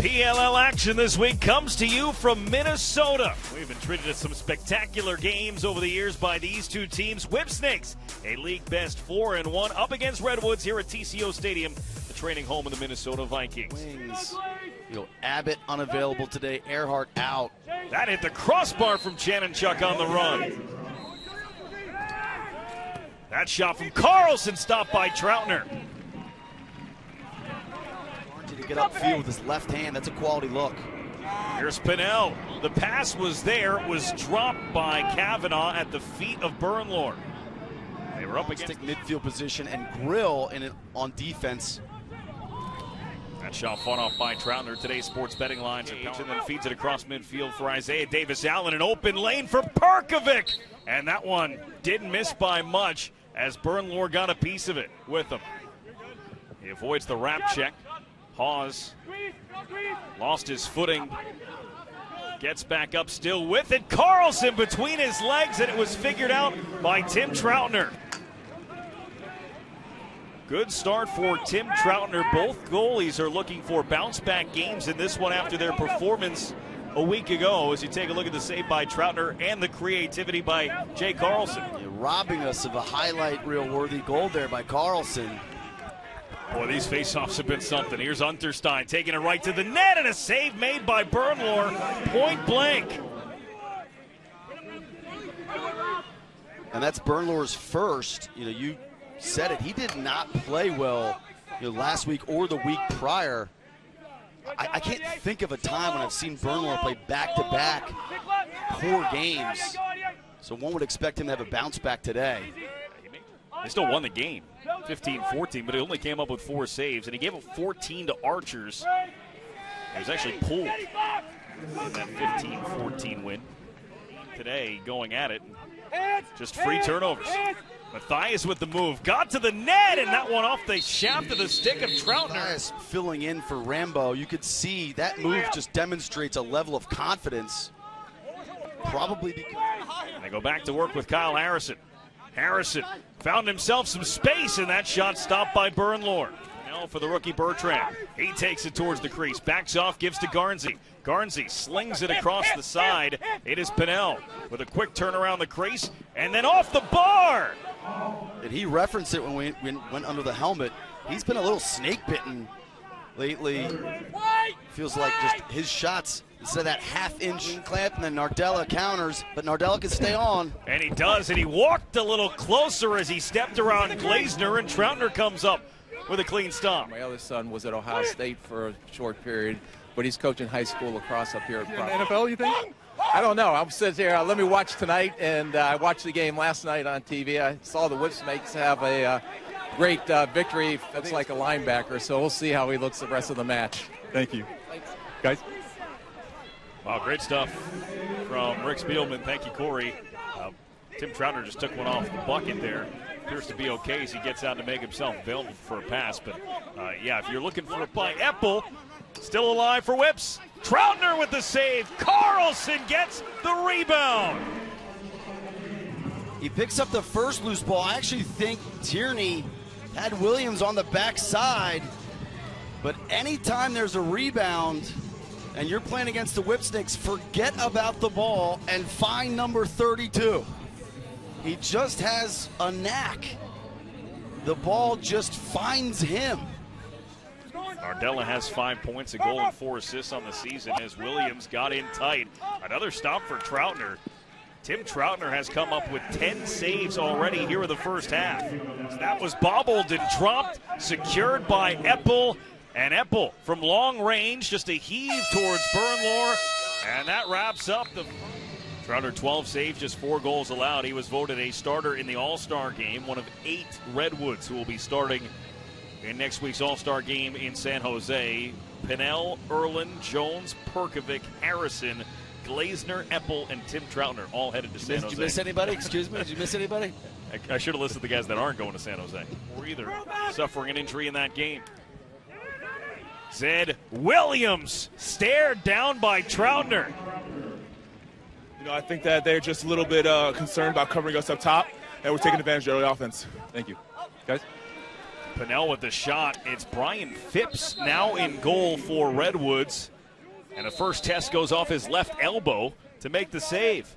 PLL action this week comes to you from Minnesota. We've been treated to some spectacular games over the years by these two teams. Whipsnakes, a league best 4-1, up against Redwoods here at TCO Stadium, the training home of the Minnesota Vikings. Wings. Abbott unavailable today, Earhart out. That hit the crossbar from Chuck on the run. That shot from Carlson stopped by Troutner. To get upfield with his left hand, that's a quality look. Here's Pinnell. The pass was there. It was dropped by Kavanaugh at the feet of Bernlohr. They were up against midfield position and grill in it on defense. That shot fought off by Troutner. Today's sports betting lines and then feeds it across midfield for Isaiah Davis-Allen. An open lane for Perkovic. And that one didn't miss by much as Bernlohr got a piece of it with him. He avoids the wrap check. Hawes lost his footing, gets back up still with it. Carlson between his legs, and it was figured out by Tim Troutner. Good start for Tim Troutner. Both goalies are looking for bounce-back games in this one after their performance a week ago, as you take a look at the save by Troutner and the creativity by Jay Carlson. Robbing us of a highlight reel-worthy goal there by Carlson. Boy, these faceoffs have been something. Here's Unterstein taking it right to the net, and a save made by Bernlohr, point blank. And that's Bernlohr's first. You said it. He did not play well last week or the week prior. I can't think of a time when I've seen Bernlohr play back-to-back poor games. So one would expect him to have a bounce back today. They still won the game, 15-14, but he only came up with 4 saves, and he gave up 14 to Archers. He was actually pulled in that 15-14 win. Today, going at it, just free turnovers. Matthias with the move, got to the net, and that one off the shaft of the stick of Troutner. Matthias filling in for Rambo. You could see that move just demonstrates a level of confidence. Probably because they go back to work with Kyle Harrison. Harrison found himself some space, and that shot stopped by Bernlohr. Now for the rookie Bertrand. He takes it towards the crease, backs off, gives to Garnsey. Garnsey slings it across the side. It is Pinnell with a quick turn around the crease, and then off the bar. And he referenced it when we went under the helmet. He's been a little snake bitten lately. Feels like just his shots, instead of that half-inch clamp, and then Nardella counters, but Nardella can stay on. And he does, and he walked a little closer as he stepped around Glazner, and Troutner comes up with a clean stop. My other son was at Ohio State for a short period, but he's coaching high school lacrosse up here at in the NFL, you think? I don't know. I'm sitting here. Let me watch tonight, and I watched the game last night on TV. I saw the Whipsnakes have a great victory. That's like a linebacker, so we'll see how he looks the rest of the match. Thank you. Guys? Wow, great stuff from Rick Spielman. Thank you, Corey. Tim Troutner just took one off the bucket there. Appears to be okay as he gets out to make himself available for a pass. But, yeah, if you're looking for a play, Eppel still alive for Whips. Troutner with the save. Carlson gets the rebound. He picks up the first loose ball. I actually think Tierney had Williams on the backside. But anytime there's a rebound and you're playing against the Whipsnakes, forget about the ball and find number 32. He just has a knack. The ball just finds him. Nardella has 5 points, a goal, and 4 assists on the season as Williams got in tight. Another stop for Troutner. Tim Troutner has come up with 10 saves already here in the first half. That was bobbled and dropped, secured by Eppel. And Eppel from long range, just a heave towards Bernlohr. And that wraps up the Troutner 12 saves, just 4 goals allowed. He was voted a starter in the All-Star game, one of 8 Redwoods who will be starting in next week's All-Star game in San Jose. Pinnell, Erlin, Jones, Perkovic, Harrison, Glazner, Eppel, and Tim Troutner all headed to San Jose. Did you miss anybody? Excuse me, did you miss anybody? I should have listed the guys that aren't going to San Jose, or either suffering an injury in that game. Zed Williams stared down by Troutner. I think that they're just a little bit concerned about covering us up top, and we're taking advantage of the offense. Thank you. Guys? Pinnell with the shot. It's Brian Phipps now in goal for Redwoods. And the first test goes off his left elbow to make the save.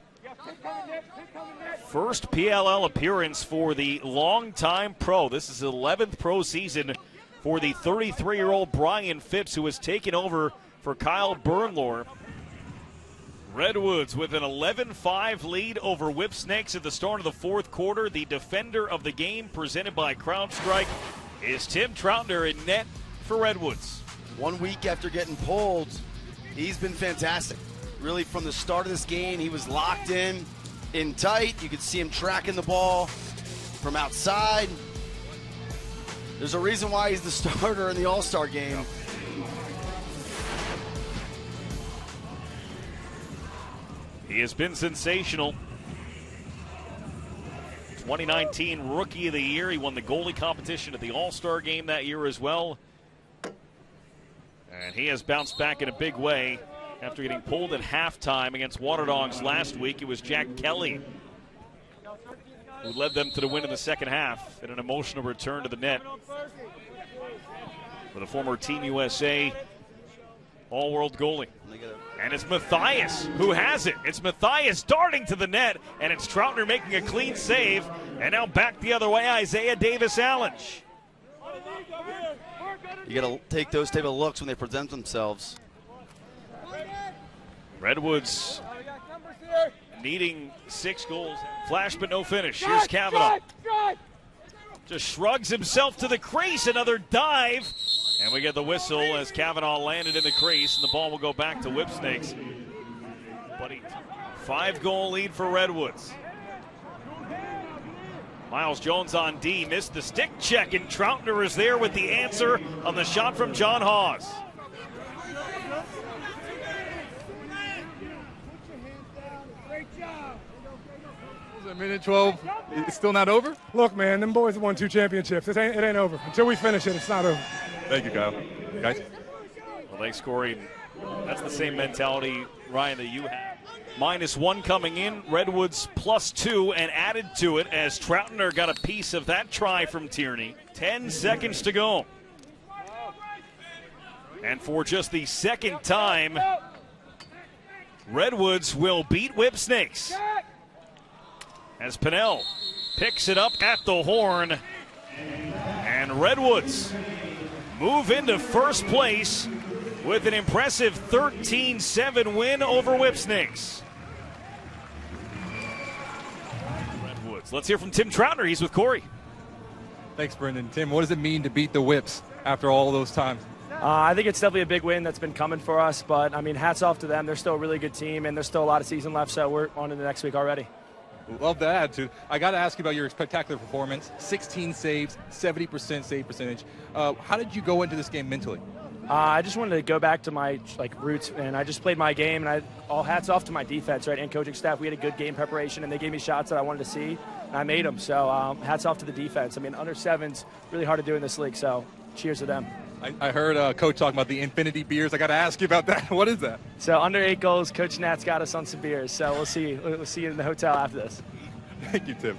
First PLL appearance for the longtime pro. This is his 11th pro season for the 33-year-old Brian Phipps, who has taken over for Kyle Bernlohr. Redwoods with an 11-5 lead over Whipsnakes at the start of the fourth quarter. The defender of the game, presented by CrowdStrike, is Tim Troutner in net for Redwoods. 1 week after getting pulled, he's been fantastic. Really, from the start of this game, he was locked in tight. You could see him tracking the ball from outside. There's a reason why he's the starter in the All-Star game. He has been sensational. 2019 Rookie of the Year. He won the goalie competition at the All-Star game that year as well. And he has bounced back in a big way after getting pulled at halftime against Water Dogs last week. It was Jack Kelly who led them to the win in the second half in an emotional return to the net with a former Team USA All-World goalie. And it's Matthias who has it. It's Matthias darting to the net, and it's Troutner making a clean save. And now back the other way, Isaiah Davis-Allenge. You got to take those type of looks when they present themselves. Redwoods needing 6 goals. Flash but no finish. Here's Kavanaugh. Just shrugs himself to the crease. Another dive. And we get the whistle as Kavanaugh landed in the crease, and the ball will go back to Whipsnakes. But 5-goal lead for Redwoods. Miles Jones on D, missed the stick check, and Troutner is there with the answer on the shot from John Hawes. Minute 12, it's still not over? Look, man, them boys have won 2 championships. It ain't over. Until we finish it, it's not over. Thank you, Kyle. Guys? Well, thanks, Corey. That's the same mentality, Ryan, that you have. -1 coming in, Redwoods +2, and added to it as Troutner got a piece of that try from Tierney. 10 seconds to go. And for just the second time, Redwoods will beat Whipsnakes. As Pinnell picks it up at the horn, and Redwoods move into first place with an impressive 13-7 win over Whipsnakes. Redwoods. Let's hear from Tim Troutner. He's with Corey. Thanks, Brendan. Tim, what does it mean to beat the Whips after all those times? I think it's definitely a big win that's been coming for us, but, I mean, hats off to them. They're still a really good team, and there's still a lot of season left, so we're on to the next week already. Love that attitude. I got to ask you about your spectacular performance. 16 saves, 70% save percentage. How did you go into this game mentally? I just wanted to go back to my roots, and I just played my game. And all hats off to my defense, right, and coaching staff. We had a good game preparation, and they gave me shots that I wanted to see, and I made them. So hats off to the defense. I mean, under 7's really hard to do in this league. So cheers to them. I heard Coach talking about the Infinity beers. I got to ask you about that. What is that? So under 8 goals, Coach Nat's got us on some beers. So we'll see. We'll see you in the hotel after this. Thank you, Tim.